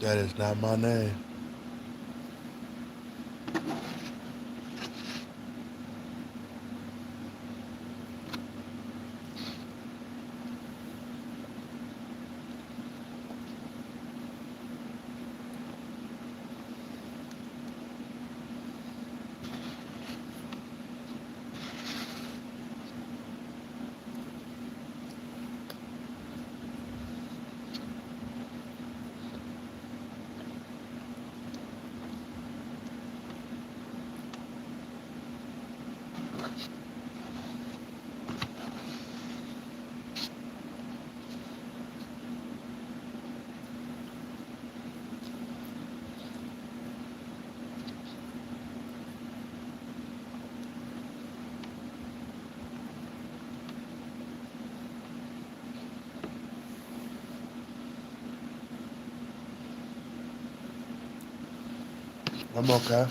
That is not my name. I'm okay.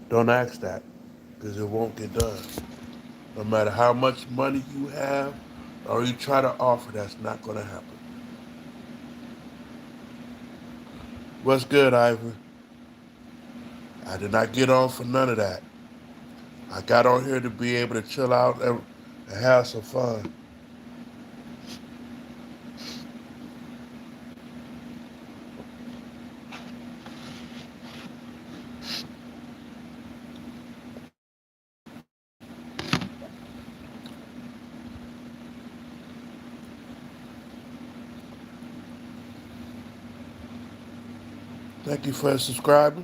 Don't ask that, because it won't get done. No matter how much money you have or you try to offer, that's not going to happen. What's good, Ivory? I did not get on for none of that. I got on here to be able to chill out and have some fun. Thank you for subscribing.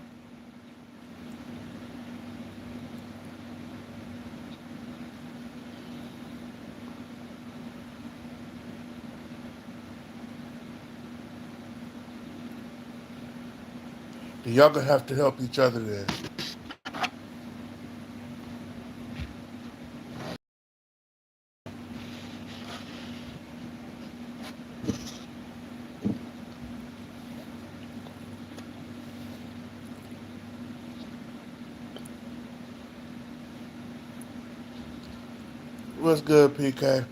The y'all gonna have to help each other then. What's good, PK?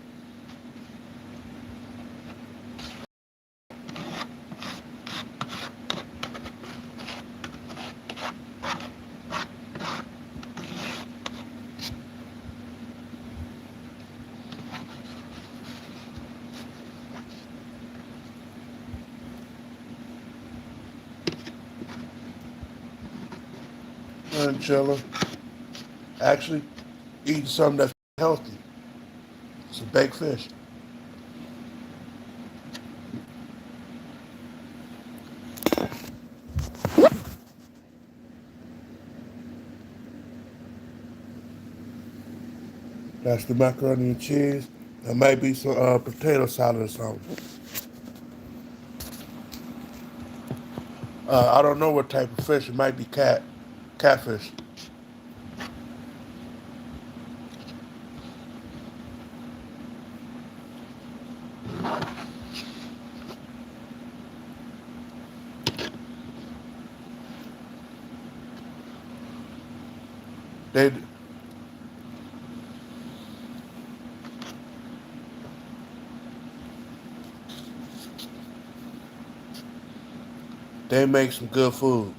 I'm chilling. Actually, eating something that's healthy. Some baked fish. That's the macaroni and cheese. There might be some potato salad or something. I don't know what type of fish. It might be catfish. They they make some good food.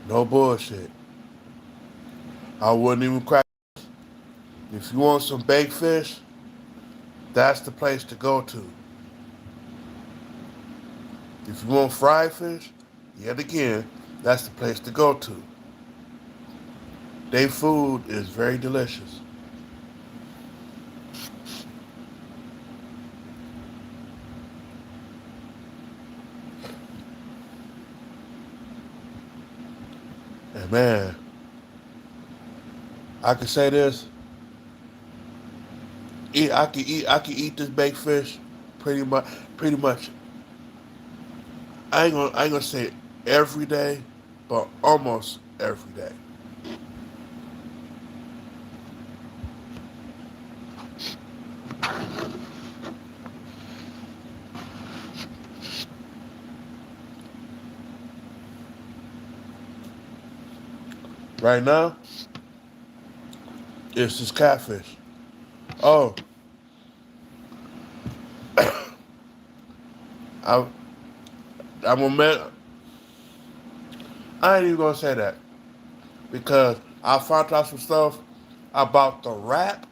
No bullshit. I wouldn't even crack. If you want some baked fish, that's the place to go to. If you want fried fish, yet again, that's the place to go to. Their food is very delicious. Man, I can say this. I can eat this baked fish pretty much pretty much. I ain't gonna say every day, but almost every day. Right now, it's this catfish. Oh, I I'm gonna I ain't even gonna say that because I found out some stuff about the wrap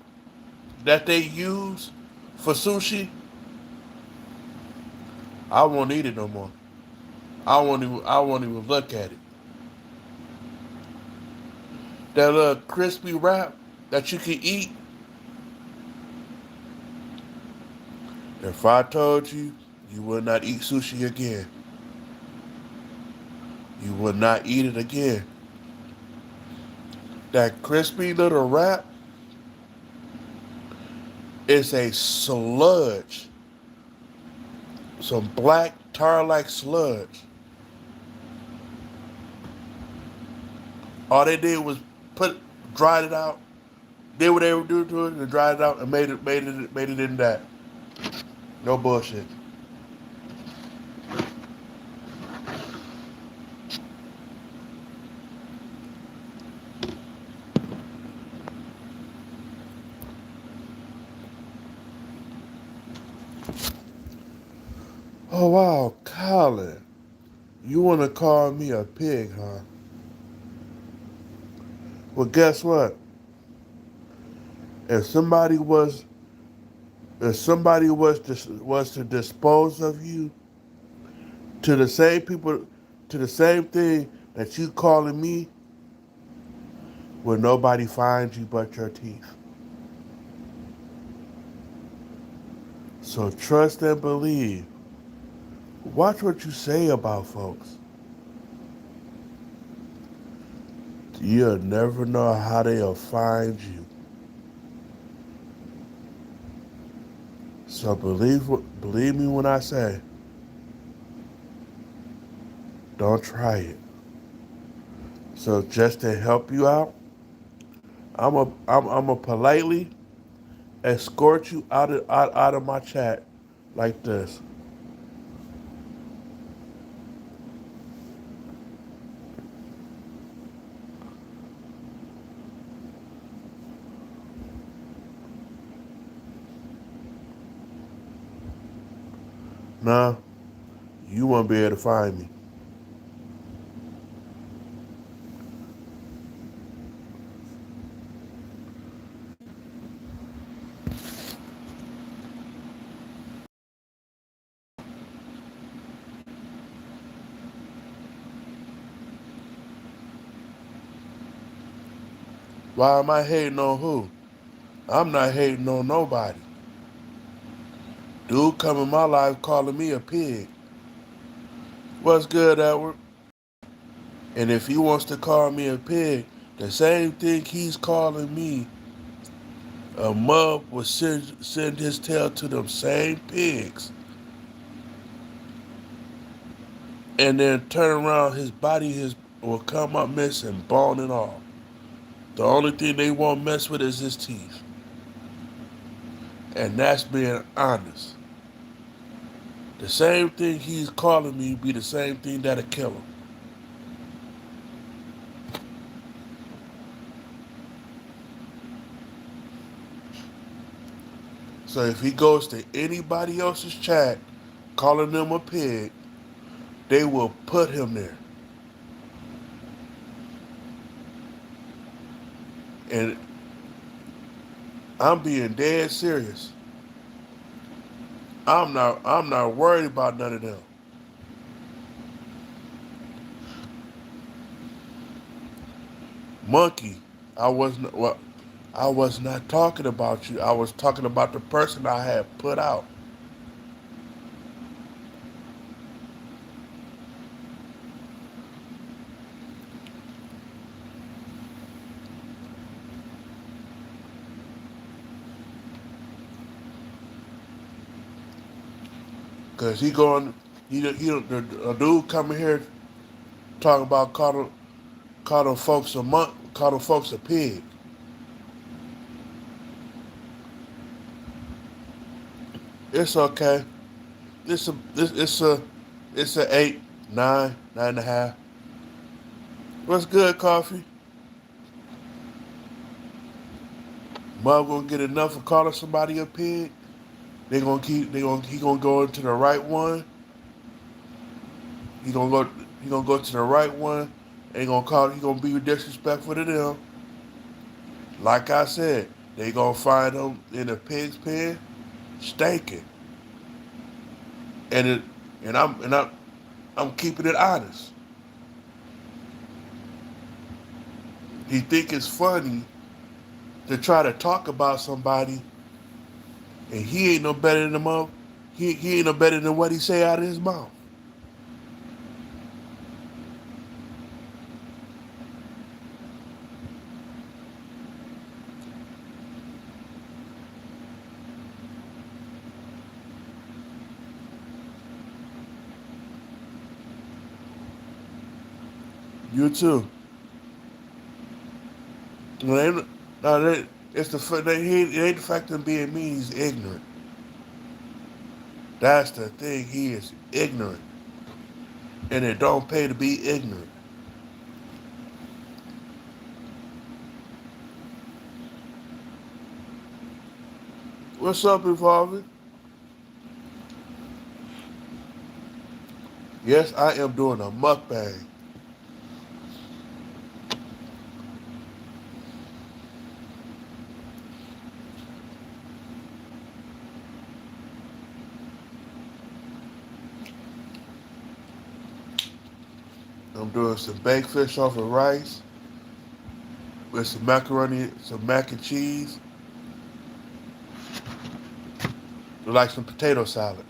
that they use for sushi. I won't eat it no more. I won't even look at it. That little crispy wrap that you can eat. If I told you, you would not eat sushi again. You would not eat it again. That crispy little wrap is a sludge. Some black tar-like sludge. All they did was dried it out, did what they were doing to it, and dried it out and made it in that. No bullshit. Oh wow, Colin, you want to call me a pig, huh? Well, guess what? If somebody was if somebody was to dispose of you to the same people to the same thing that you calling me, will nobody find you but your teeth. So trust and believe. Watch what you say about folks. You'll never know how they'll find you. So believe me when I say, don't try it. So just to help you out, I'm a politely escort you out of my chat like this. Nah, you won't be able to find me. Why am I hating on who? I'm not hating on nobody. Dude come in my life calling me a pig. What's good, Edward? And if he wants to call me a pig, the same thing he's calling me a mug will send his tail to them same pigs and then turn around his body his will come up missing, bone and all. The only thing they won't mess with is his teeth. And that's being honest. The same thing he's calling me be the same thing that'll kill him. So if he goes to anybody else's chat calling them a pig, they will put him there. And I'm being dead serious. I'm not worried about none of them. Monkey, I was not talking about you. I was talking about the person I had put out. Cause he going, the dude coming here talking about call them folks a pig. It's okay. It's a eight, nine, 9.5. What's good, coffee? Mom gonna get enough of calling somebody a pig. He gonna go into the right one. He gonna go he gonna go to the right one. He gonna be disrespectful to them. Like I said, they gonna find him in a pig's pen, stinking. And it I'm keeping it honest. He think it's funny to try to talk about somebody, and he ain't no better than the mother. He ain't no better than what he say out of his mouth. You too. Well, no, it's it ain't the fact of him being mean. He's ignorant. That's the thing. He is ignorant, and it don't pay to be ignorant. What's up, Evolving? Yes, I am doing a mukbang. I'm doing some baked fish off of rice with some macaroni, some mac and cheese, like some potato salad.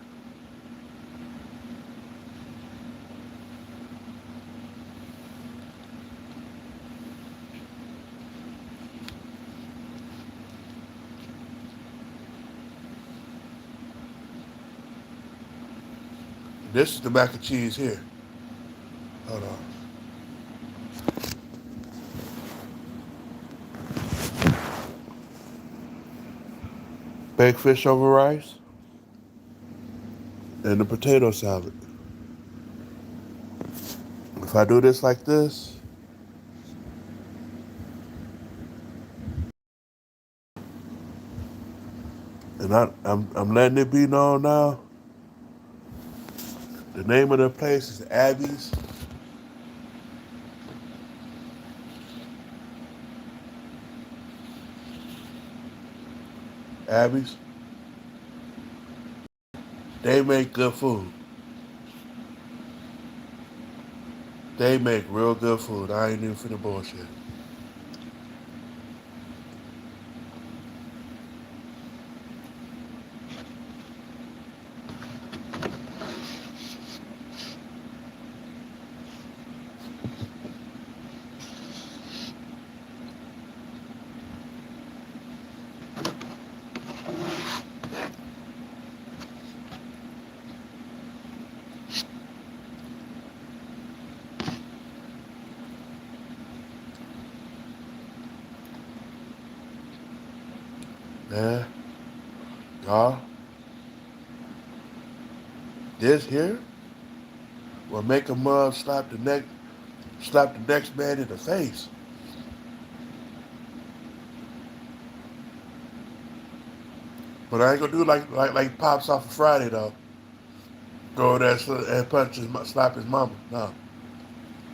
This is the mac and cheese here. Hold on. Baked fish over rice and the potato salad. If I do this like this, and I'm letting it be known now, the name of the place is Abby's. Abby's. They make good food. They make real good food. I ain't even finna bullshit. Man, y'all, this here will make a mug slap the next man in the face. But I ain't gonna do like pops off of Friday though. Go there and slap his mama. No,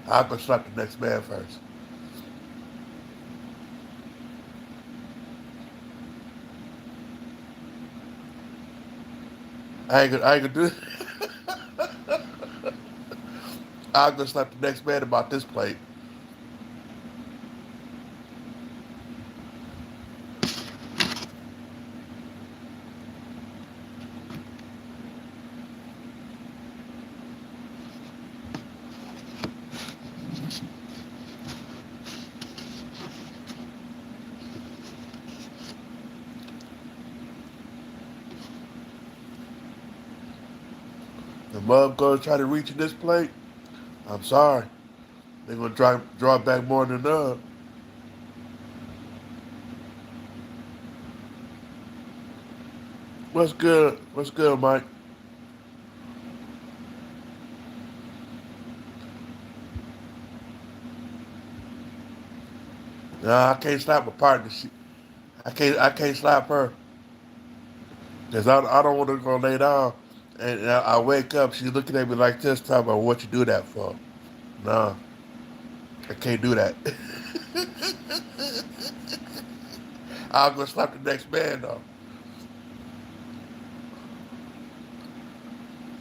I'm gonna slap the next man first. I ain't gonna do. I'm gonna slap the next man about this plate. mug goes try to reach in this plate, I'm sorry. They're gonna draw back more than none. What's good? What's good, Mike? Nah, I can't slap my partner. I can't slap her because I don't want to go lay down. And I wake up, she's looking at me like this, talking about what you do that for. Nah, I can't do that. I'll go slap the next man though.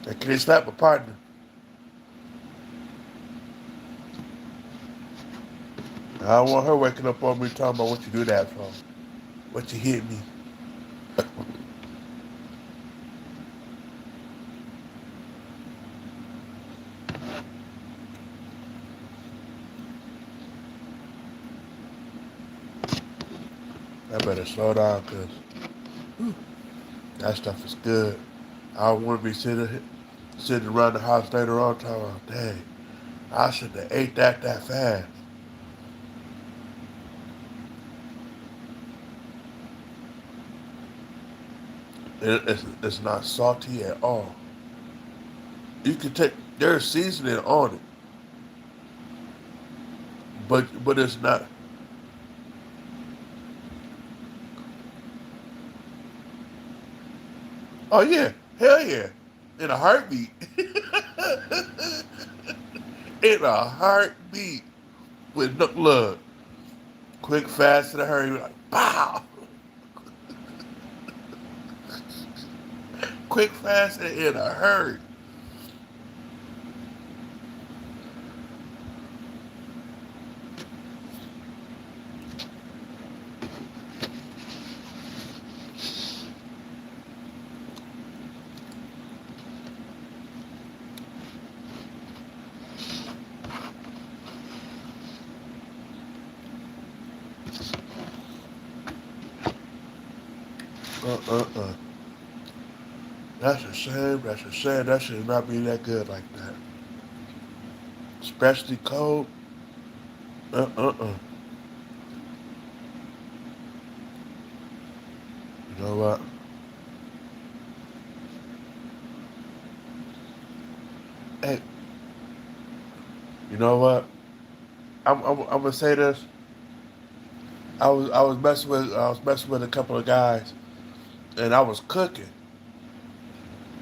I can't slap my partner. I don't want her waking up on me talking about what you do that for. What you hit me. I better slow down because that stuff is good. I don't want to be sitting around the house later on talking about, dang, I should have ate that fast. It's not salty at all. You can take there's seasoning on it, but it's not. Oh yeah, hell yeah, in a heartbeat, in a heartbeat with no look, quick, fast, in a hurry, like pow, quick, fast, and in a hurry. Uh. That's a shame. That's a shame. That should not be that good like that. Especially cold. Uh. You know what? Hey, you know what? I'm gonna say this. I was messing with a couple of guys, and I was cooking.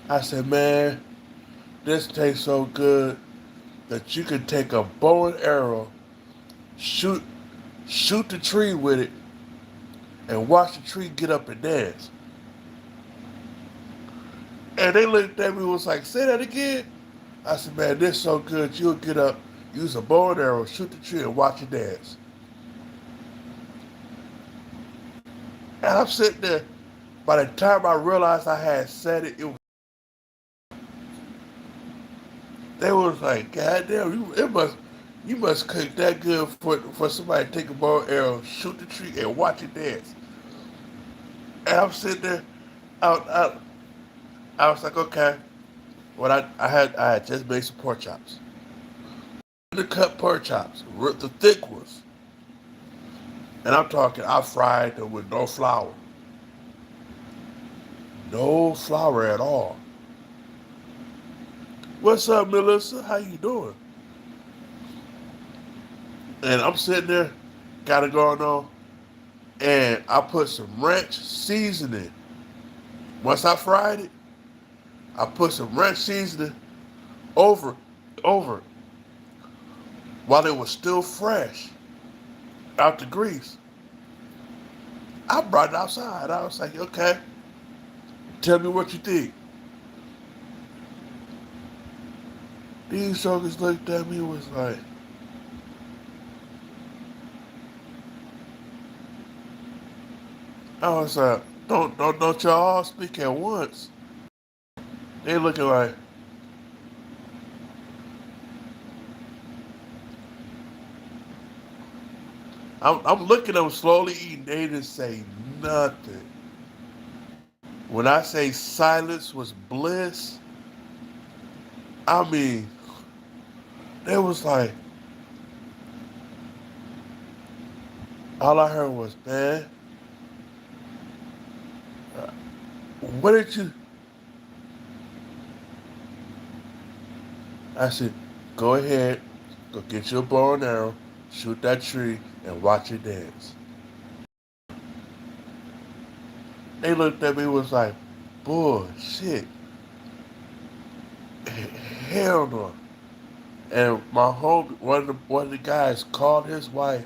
I said, man, this tastes so good that you can take a bow and arrow, shoot shoot the tree with it, and watch the tree get up and dance. And they looked at me and was like, say that again. I said, man, this so good. You'll get up, use a bow and arrow, shoot the tree, and watch it dance. And I'm sitting there. By the time I realized I had said it, they was like, God damn, you must cook that good for somebody to take a bow and arrow, shoot the tree, and watch it dance. And I'm sitting there, out, out. I was like, okay. What I had just made some pork chops, the cut pork chops, the thick ones, and I'm talking. I fried them with no flour at all. What's up, Melissa? How you doing? And I'm sitting there, got it going on, and I put some ranch seasoning. Once I fried it, I put some ranch seasoning over, over it while it was still fresh out the grease. I brought it outside. I was like, okay, tell me what you think. These suckers looked at me and was like, I was like, don't y'all all speak at once. They looking like, I'm looking at them slowly eating. They didn't say nothing. When I say silence was bliss, I mean, they was like, all I heard was, man, what did you? I said, go ahead, go get your bow and arrow, shoot that tree, and watch it dance. They looked at me and was like, bullshit, hell no. And my home, one of the guys called his wife,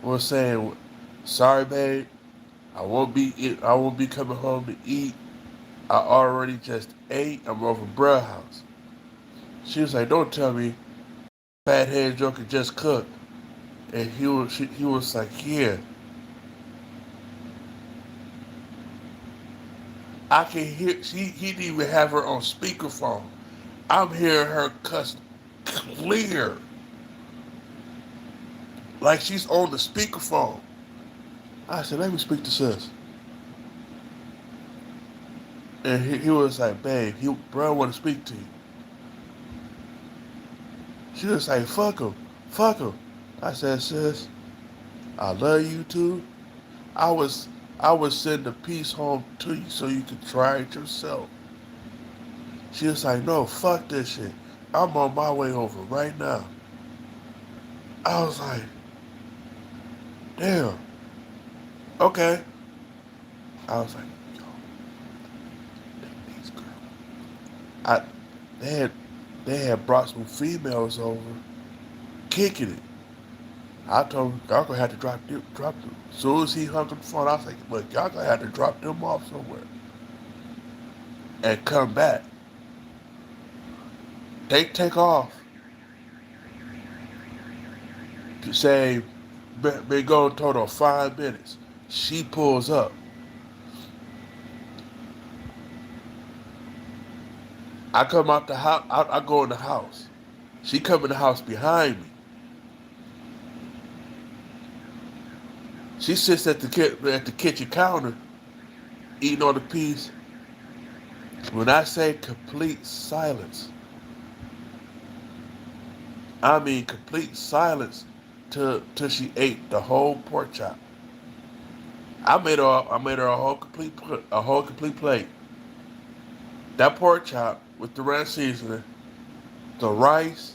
was saying, sorry, babe, I won't be coming home to eat. I already just ate. I'm over bruh house. She was like, don't tell me Fathead Joker just cooked. And he was like, yeah, I can hear. He didn't even have her on speakerphone. I'm hearing her cuss clear, like she's on the speakerphone. I said, let me speak to sis. And he was like, babe, bro want to speak to you. She was like, fuck him, fuck him. I said, sis, I love you too. I was I would send the piece home to you so you could try it yourself. She was like, no, fuck this shit. I'm on my way over right now. I was like, damn, okay. I was like, yo, these girls. I they had they had brought some females over, kicking it. I told him, y'all gonna have to drop them. As soon as he hung up the phone, I was like, look, y'all gonna have to drop them off somewhere and come back. They take off to say, been going total 5 minutes. She pulls up. I come out the house. I go in the house. She come in the house behind me. She sits at the kitchen counter eating on the piece. When I say complete silence, I mean complete silence till she ate the whole pork chop. I made her a whole complete plate. That pork chop with the red seasoning, the rice,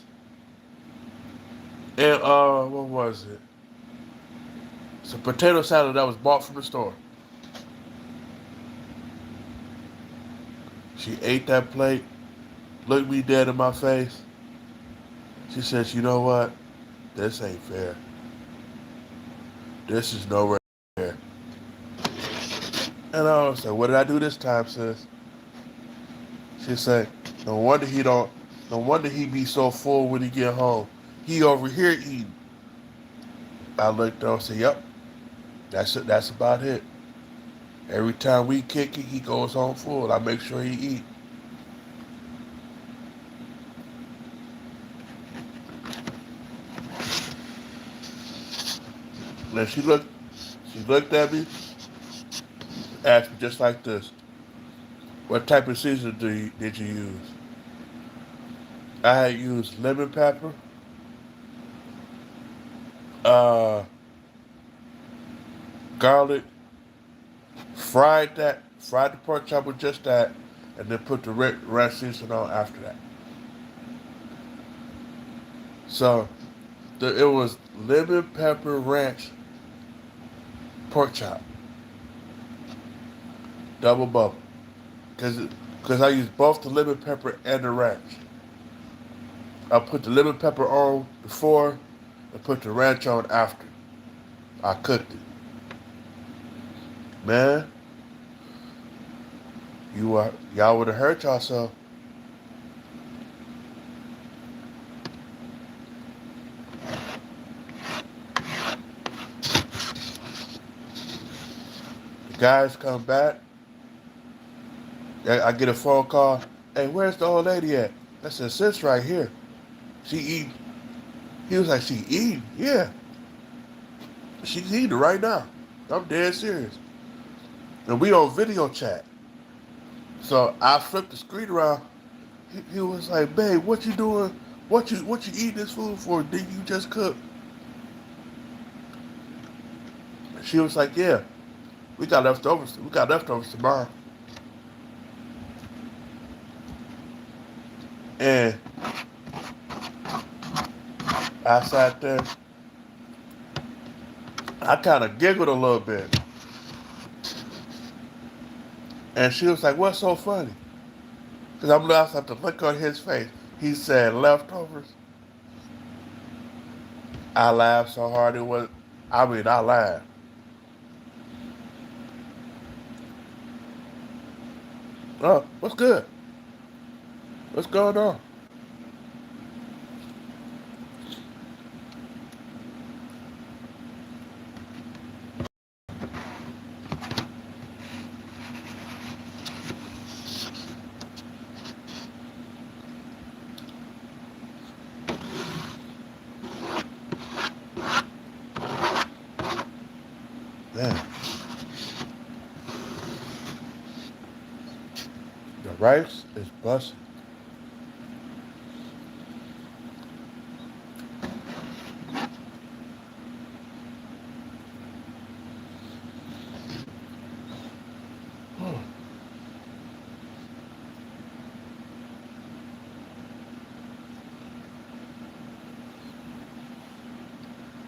and what was it? It's a potato salad that was bought from the store. She ate that plate, looked me dead in my face. She says, you know what? This ain't fair. This is nowhere fair. And I was like, what did I do this time, sis? She said, no wonder he don't, no wonder he be so full when he get home. He over here eating. I looked up and said, yep, that's it. That's about it. Every time we kick it, he goes home full. I make sure he eat. And she looked at me, asked me just like this, what type of seasoning did you use? I had used lemon pepper, uh, garlic, fried the pork chop with just that, and then put the red seasoning on after that. So it was lemon pepper ranch pork chop, double bubble, because I used both the lemon pepper and the ranch. I put the lemon pepper on before and put the ranch on after. I cooked it. Man, y'all would have hurt yourself. The guys come back. I get a phone call. Hey, where's the old lady at? I said, sis right here. She eating. He was like, she eating? Yeah. She's eating right now. I'm dead serious. And we on video chat. So I flipped the screen around. he was like, babe, what you doing? What you eating this food for? Did you just cook? She was like, yeah, we got leftovers. We got leftovers tomorrow. And I sat there. I kind of giggled a little bit. And she was like, what's so funny? Because I'm laughing at the look on his face. He said, leftovers. I laughed so hard it was, I laughed. Oh, what's good? What's going on? Man, the rice is busting.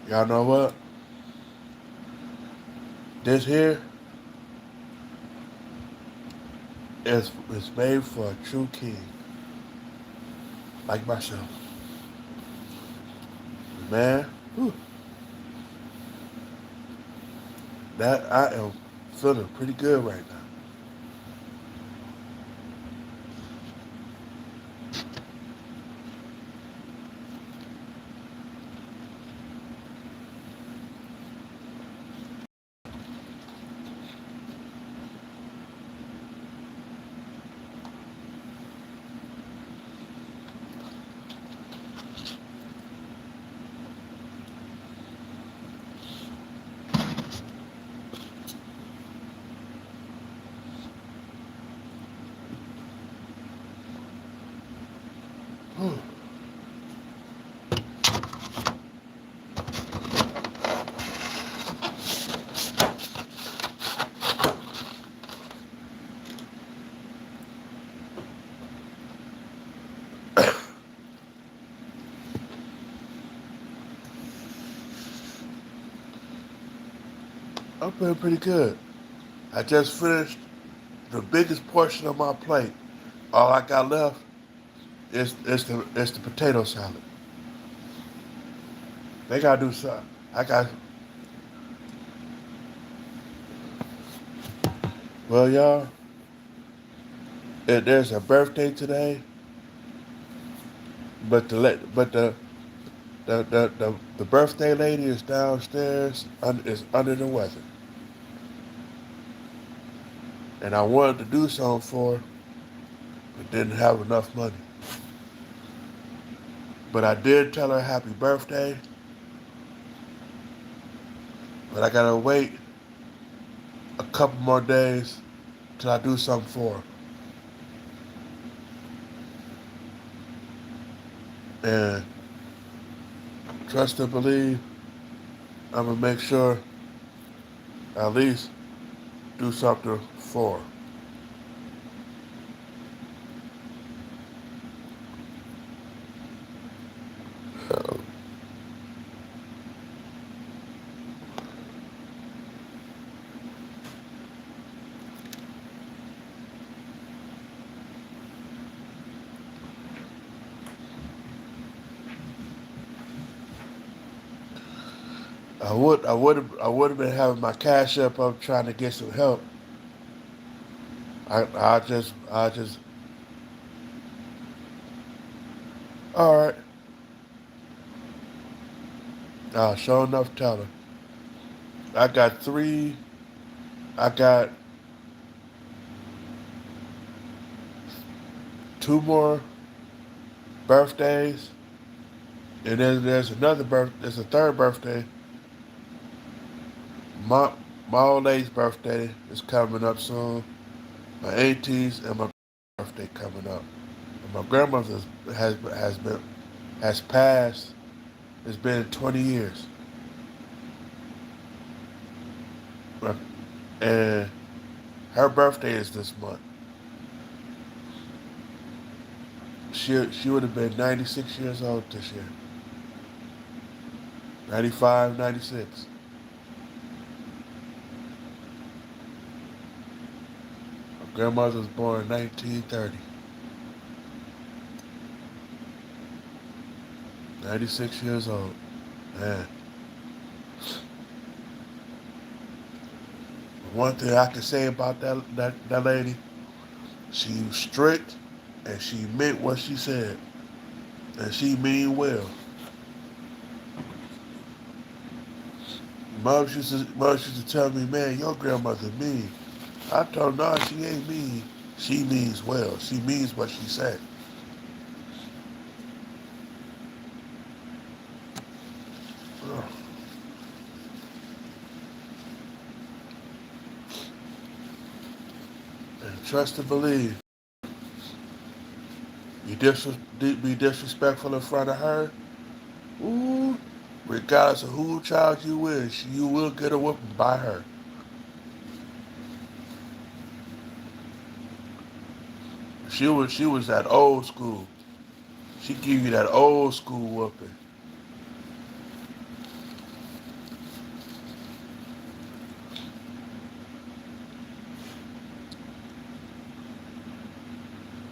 Y'all know what? This here is made for a true king like myself. Man, whew, that I am feeling pretty good right now. I'm feeling pretty good. I just finished the biggest portion of my plate. All I got left is the potato salad. They gotta do something. I got well, y'all. There's a birthday today, but the birthday lady is downstairs. Is under the weather, and I wanted to do something for her, but didn't have enough money. But I did tell her happy birthday. But I gotta wait a couple more days till I do something for her. And trust and believe, I'm gonna make sure at least do something for her. I would have been having my cash up trying to get some help. I just all right. Sure enough, tell her. I got three. I got two more birthdays, and then there's another birth. There's a third birthday. My my old lady's birthday is coming up soon. My 18th and my birthday coming up. My grandmother has passed. It's been 20 years, and her birthday is this month. She would have been 96 years old this year. 95, 96. My grandmother was born in 1930. 96 years old. Man, one thing I can say about that lady, she was strict and she meant what she said. And she mean well. Mom used to tell me, man, your grandmother mean. I told her, no, she ain't mean. She means well. She means what she said. Ugh. And trust and believe. Be disrespectful in front of her. Ooh, regardless of who child you is, you will get a whooping by her. She was that old school. She give you that old school whooping.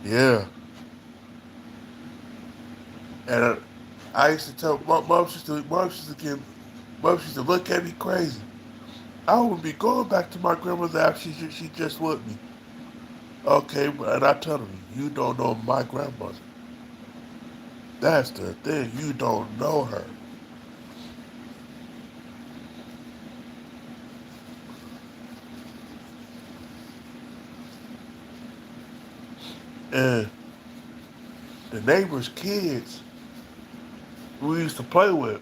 Yeah. And I used to tell mom used to look at me crazy. I would be going back to my grandmother after she just with me. Okay, and I tell them, you don't know my grandmother. That's the thing. You don't know her. And the neighbors' kids we used to play with,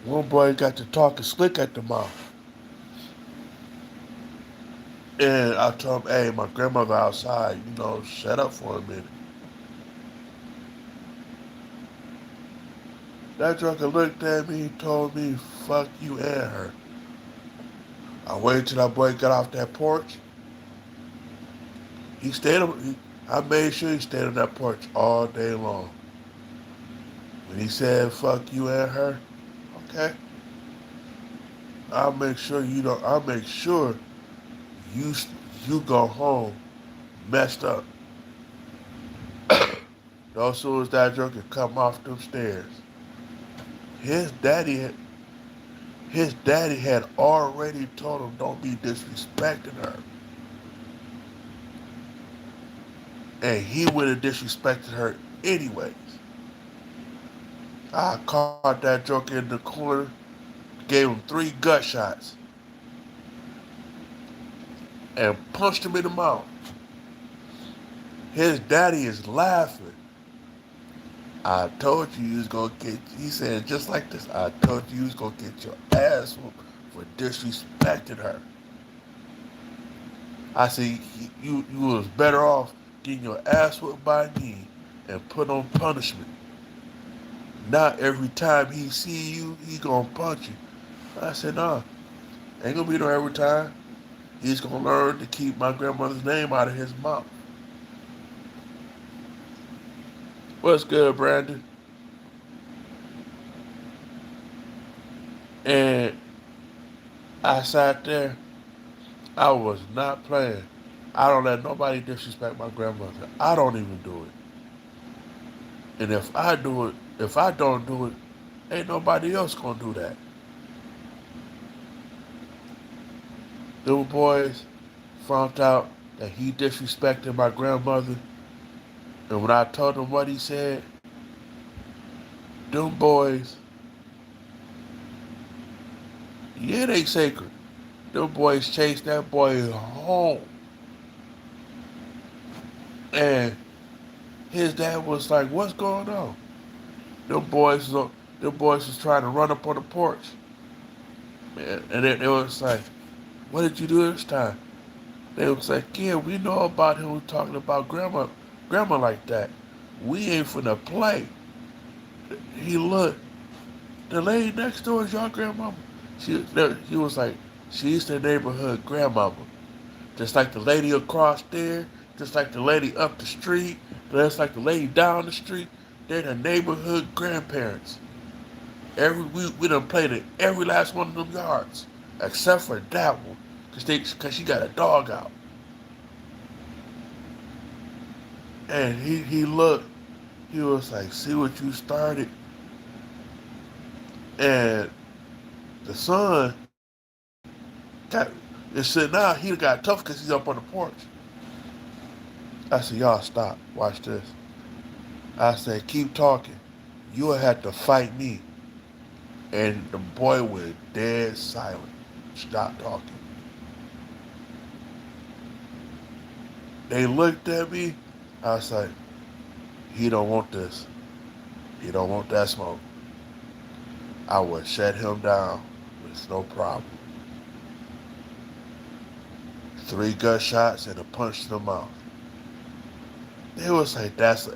one boy got to talking slick at the mouth. And I told him, hey, my grandmother outside, shut up for a minute. That drunker looked at me and told me, fuck you and her. I waited till that boy got off that porch. He stayed on, I made sure he stayed on that porch all day long. When he said, fuck you and her, okay, I'll make sure you, you go home messed up. No soon as that drunker come off them stairs, his daddy, his daddy had already told him don't be disrespecting her. And he would have disrespected her anyways. I caught that joker in the corner, gave him 3 gut shots, and punched him in the mouth. His daddy is laughing. I told you was gonna get. He said just like this. I told you was gonna get your ass whooped for disrespecting her. I said you was better off getting your ass whooped by me and put on punishment. Not every time he see you, he gonna punch you. I said, nah, ain't gonna be no every time. He's gonna learn to keep my grandmother's name out of his mouth. What's good, Brandon? And I sat there. I was not playing. I don't let nobody disrespect my grandmother. I don't even do it. And if I don't do it, ain't nobody else gonna do that. Little boys found out that he disrespected my grandmother, and when I told him what he said, them boys, yeah, they sacred. Them boys chased that boy home, and his dad was like, "What's going on?" Them boys was trying to run up on the porch, man, and then it was like, "What did you do this time?" They was like, yeah, we know about him talking about grandma like that. We ain't finna play. He looked, the lady next door is your grandmama. He was like, she's the neighborhood grandmama. Just like the lady across there, just like the lady up the street, just like the lady down the street. They're the neighborhood grandparents. Every week we done played in every last one of them yards, except for that one, cause she got a dog out. And he looked, he was like, see what you started? And the son got, is sitting out, he got tough because he's up on the porch. I said, y'all stop, watch this. I said, keep talking. You'll have to fight me. And the boy went dead silent. Stop talking. They looked at me. I was like, he don't want this. He don't want that smoke. I would shut him down with no problem. 3 gunshots and a punch to the mouth. They was like, that's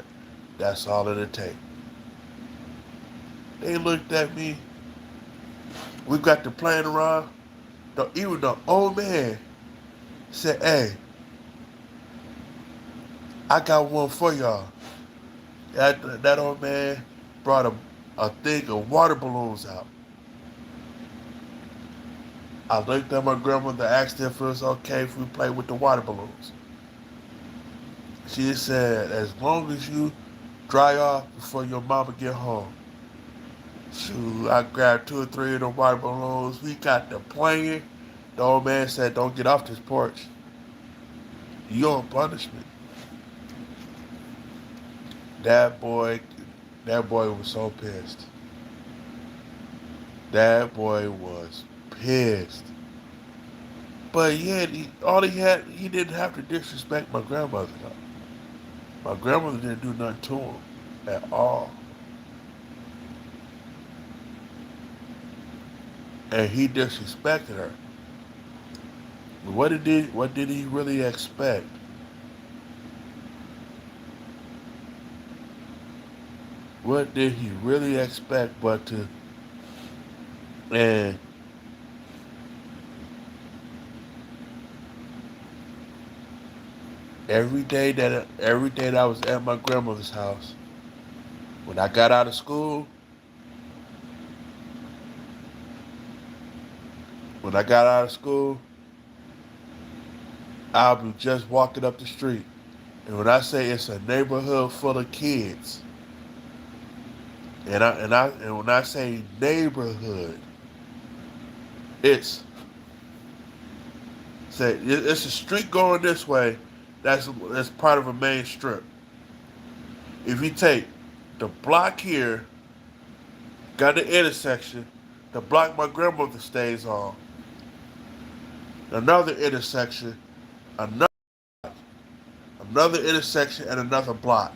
all it'll take. They looked at me. We got to playing around. Even the old man said, hey, I got one for y'all. That old man brought a thing of water balloons out. I looked at my grandmother, asked her if it was okay if we play with the water balloons. She said, as long as you dry off before your mama get home. Shoot, I grabbed 2 or 3 of the water balloons. We got to playing. The old man said, don't get off this porch. You on punishment. That boy, that boy was so pissed. That boy was pissed. But yet, he didn't have to disrespect my grandmother though. My grandmother didn't do nothing to him at all. And he disrespected her. What did he really expect? What did he really expect but to and every day that I was at my grandmother's house, when I got out of school, when I got out of school, I'll be just walking up the street. And when I say it's a neighborhood full of kids, and when I say neighborhood, it's it's a street going this way. That's part of a main strip. If you take the block here, got the intersection, the block my grandmother stays on, another intersection, another another intersection, and another block,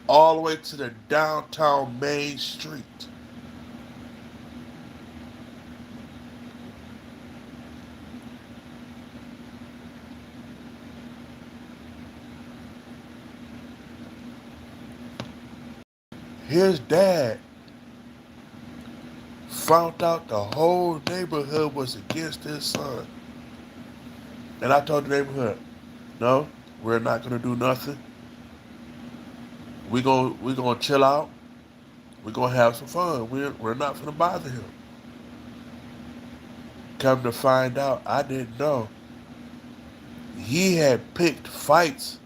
all the way to the downtown main street. His dad found out the whole neighborhood was against his son. And I told the neighborhood, no, we're not gonna do nothing. We gonna chill out. We're gonna have some fun. We're not gonna bother him. Come to find out, I didn't know he had picked fights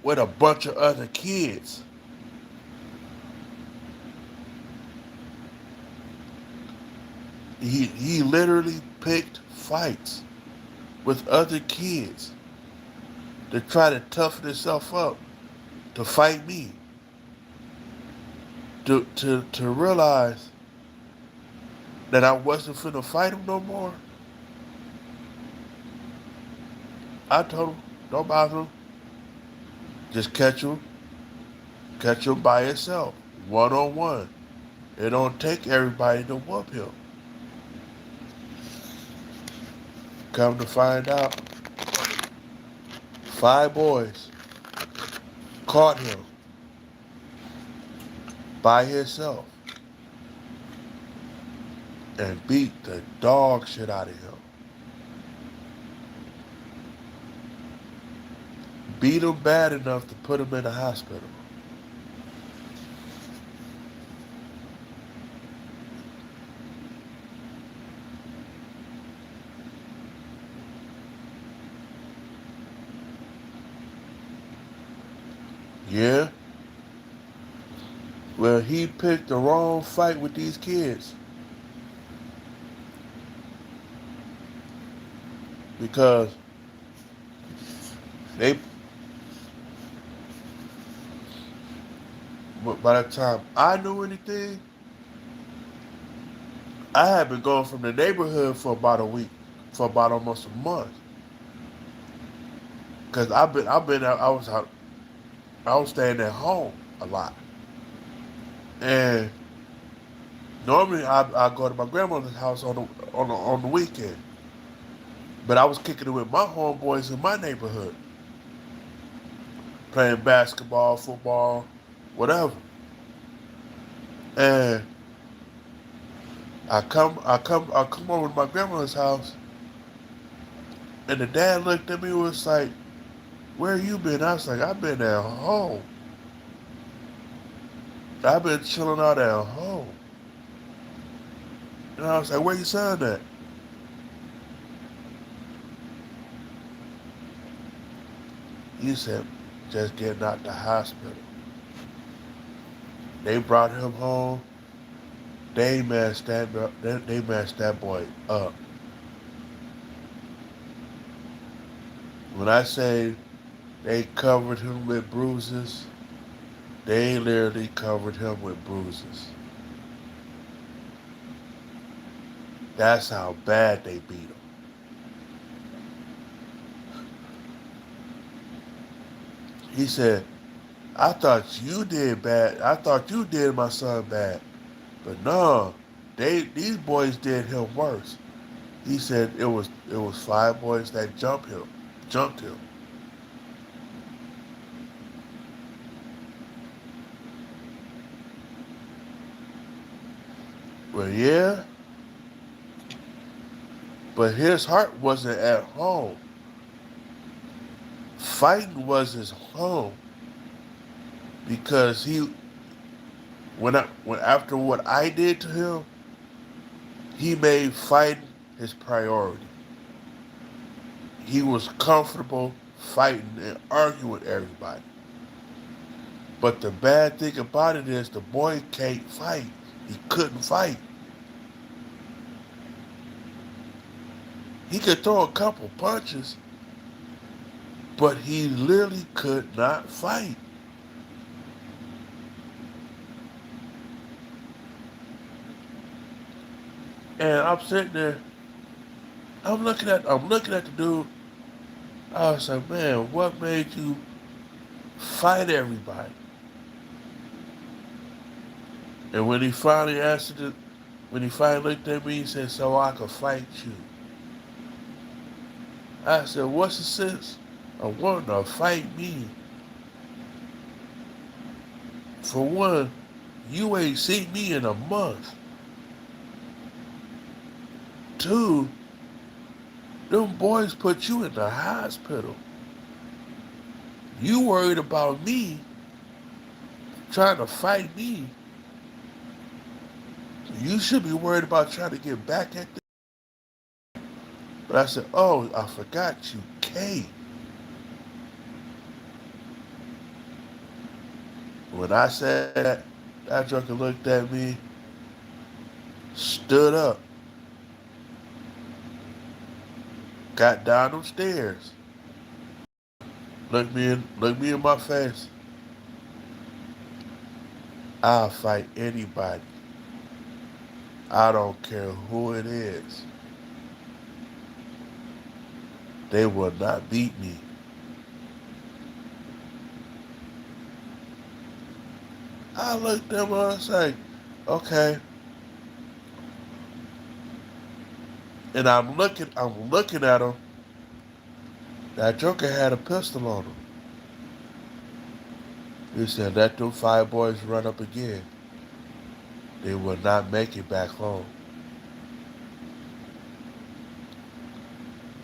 with a bunch of other kids. He literally picked fights with other kids to try to toughen himself up to fight me. To realize that I wasn't finna fight him no more. I told him, don't bother him. Just catch him by himself, 1-on-1. It don't take everybody to whoop him. Come to find out, 5 boys caught him by himself and beat the dog shit out of him. Beat him bad enough to put him in the hospital. Yeah? Well, he picked the wrong fight with these kids because they, by the time I knew anything, I had been gone from the neighborhood for about a week, for about almost a month. Cause I was staying at home a lot, and normally I go to my grandmother's house on the weekend, but I was kicking it with my homeboys in my neighborhood, playing basketball, football, whatever. And I come over to my grandmother's house, and the dad looked at me and was like, "Where you been?" I was like, "I've been at home. I've been chilling out at home." And I was like, "Where your son at?" He said, "Just getting out the hospital." They brought him home. They messed that boy up. When I say they covered him with bruises, they literally covered him with bruises. That's how bad they beat him. He said, "I thought you did bad. I thought you did my son bad. But no, these boys did him worse." He said it was 5 boys that jumped him. Well, yeah, but his heart wasn't at home. Fighting was his home because when after what I did to him, he made fighting his priority. He was comfortable fighting and arguing with everybody. But the bad thing about it is the boy can't fight. He couldn't fight. He could throw a couple punches, but he literally could not fight. And I'm sitting there, I'm looking at the dude. I was like, man, what made you fight everybody? And when he finally looked at me, he said, "So I could fight you." I said, "What's the sense of wanting to fight me? For one, you ain't seen me in a month. Two, them boys put you in the hospital. You worried about me trying to fight me. You should be worried about trying to get back at them." But I said, "Oh, I forgot you came." When I said that, that joker looked at me, stood up, got down them stairs, looked me in my face. "I'll fight anybody. I don't care who it is. They will not beat me." I looked at him and I was like, "Okay." And I'm looking at him, That Joker had a pistol on him. He said, let them five boys run up again. They will not make it back home.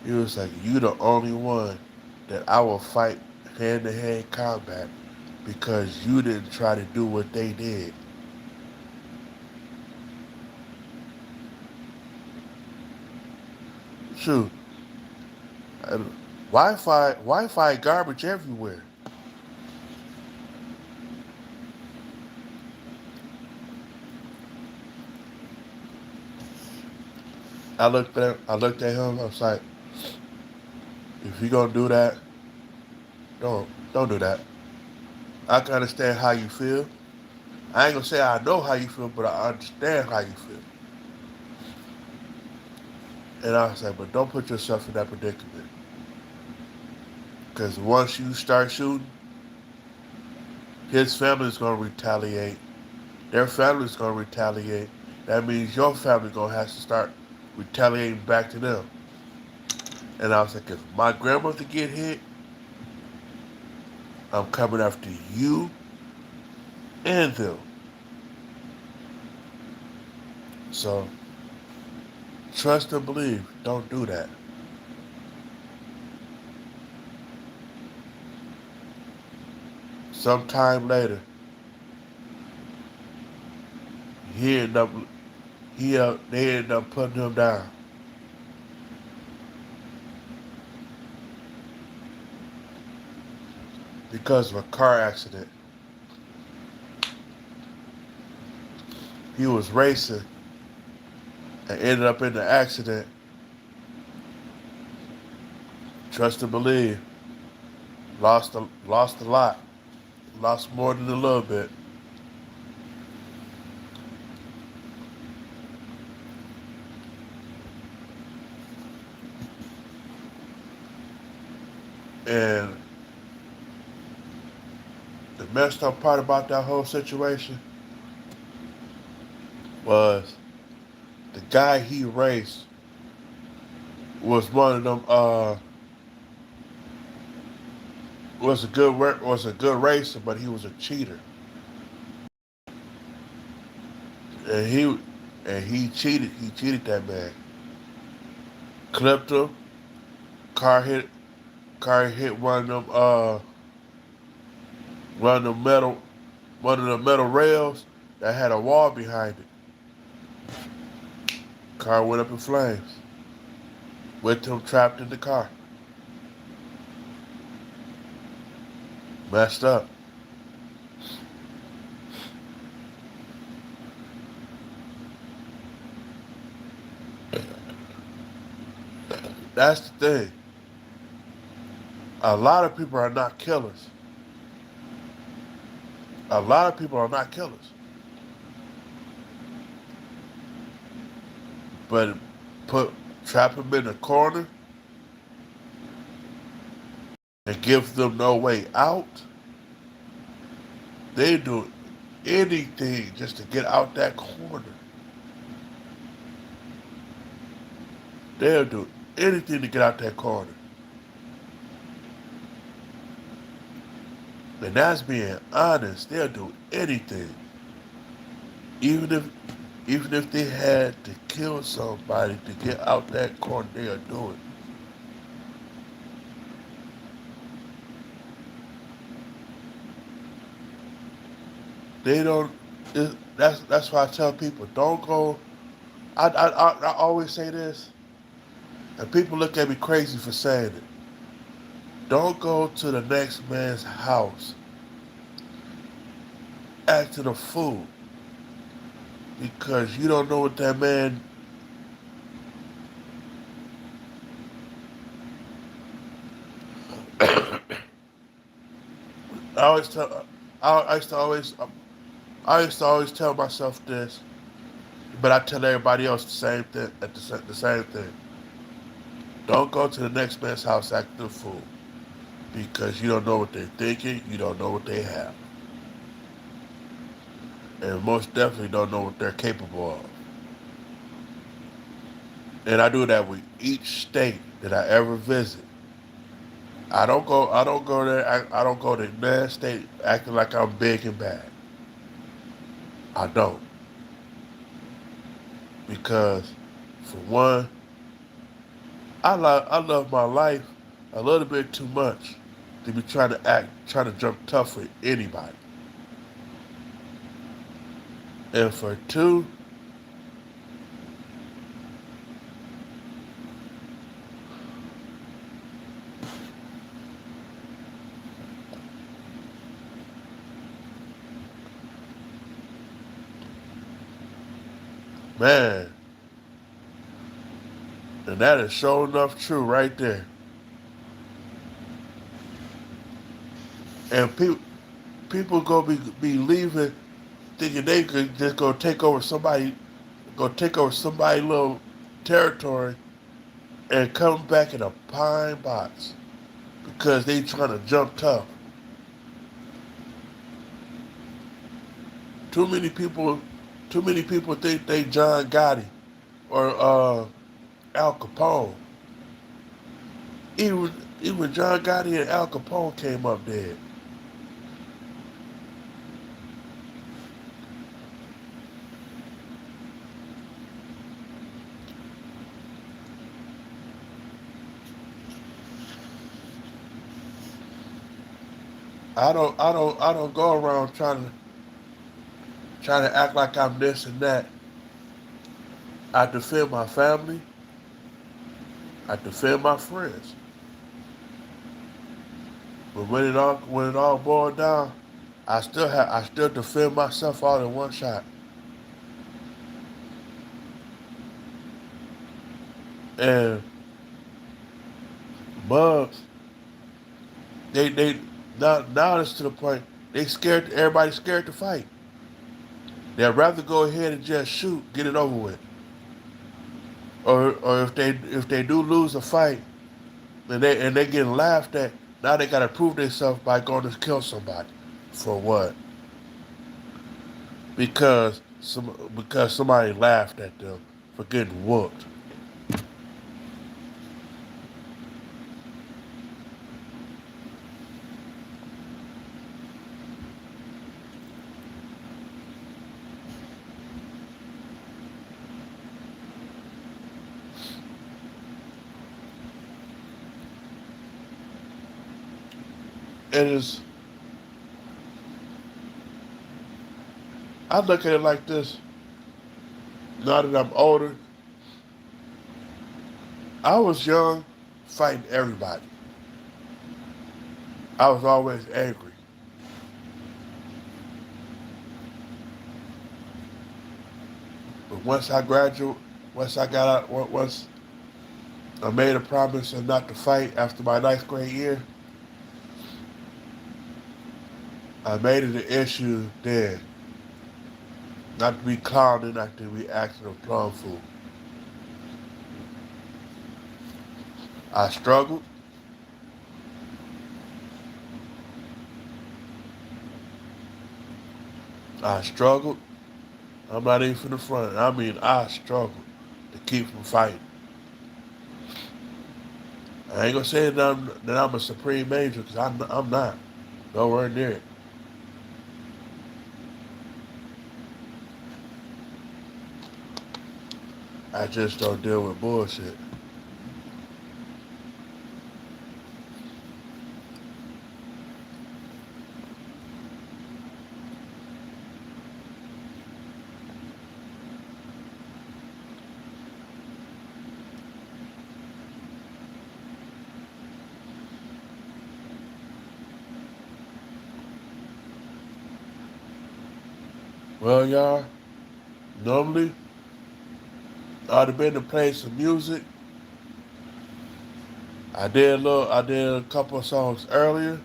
He was like, you the only one that I will fight hand-to-hand combat because you didn't try to do what they did. Shoot, Wi-Fi garbage everywhere. I looked at him. I was like, if you gonna do that, don't don't do that. I can understand how you feel. I ain't gonna say I know how you feel, but I understand how you feel. And I was like, but don't put yourself in that predicament. Because once you start shooting, his family's gonna retaliate. Their family's gonna retaliate. That means your family's gonna have to start retaliating back to them. And I was like, if my grandmother get hit, I'm coming after you and them. So trust and believe. Don't do that. Sometime later, he ended up they ended up putting him down because of a car accident. He was racing and ended up in the accident. Trust and believe. Lost a lot. Lost more than a little bit. And the messed up part about that whole situation was the guy he raced was one of them was a good racer, but he was a cheater. And he cheated that man. Clipped him, car hit car hit one of the metal one of the metal rails that had a wall behind it. Car went up in flames. With him trapped in the car. Messed up. That's the thing. A lot of people are not killers. A lot of people are not killers. But put trap them in a corner and give them no way out. They do anything just to get out that corner. They'll do anything to get out that corner. And that's being honest. They'll do anything. Even if even if they had to kill somebody to get out that corner, they'll do it. They don't. That's why I tell people don't go. I always say this, and people look at me crazy for saying it. Don't go to the next man's house acting a fool because you don't know what that man. I always tell. I used to always. I used to always tell myself this, but I tell everybody else the same thing. The same thing. Don't go to the next man's house acting a fool because you don't know what they're thinking. You don't know what they have, and most definitely don't know what they're capable of. And I do that with each state that I ever visit. I don't go there. I don't go to the United States acting like I'm big and bad. I don't because, for one, I love my life a little bit too much to be trying to jump tough with anybody. And for two, man, and that is sure enough true right there. And people be leaving thinking they could just go take over somebody little territory and come back in a pine box because they trying to jump tough. Too many people, too many people think they John Gotti or Al Capone. Even even John Gotti and Al Capone came up dead. I don't go around trying to act like I'm this and that. I defend my family. I defend my friends. But when it all boiled down, I still defend myself all in one shot. And bugs, they now it's to the point everybody's scared to fight. They'd rather go ahead and just shoot, get it over with. Or if they do lose a fight and they getting laughed at, now they gotta prove themselves by going to kill somebody. For what? Because somebody laughed at them for getting whooped. It is I look at it like this, now that I'm older, I was young fighting everybody. I was always angry. But once I got out, once I made a promise of not to fight after my ninth grade year, I made it an issue then not to be clowning, not to be acting a plum fool. I struggled. I struggled. I'm not even from the front. I mean, I struggled to keep from fighting. I ain't gonna say that I'm a supreme angel because I'm not. Nowhere near it. I just don't deal with bullshit. Well, y'all, normally I'd have been to play some music. I did a couple of songs earlier,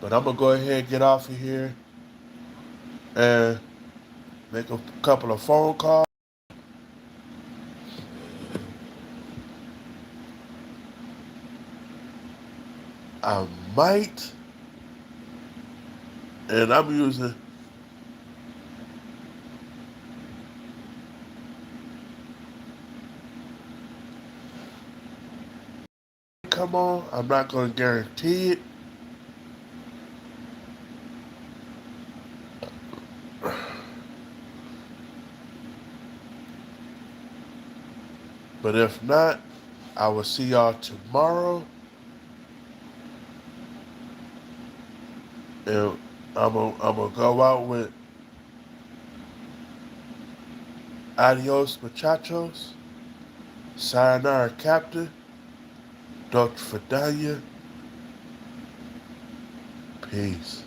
but I'm gonna go ahead and get off of here and make a couple of phone calls. I might, and I'm using come on. I'm not going to guarantee it. But if not, I will see y'all tomorrow. And I'm gonna go out with Adios Muchachos, Sayonara Captain, Dr. Fidania. Peace.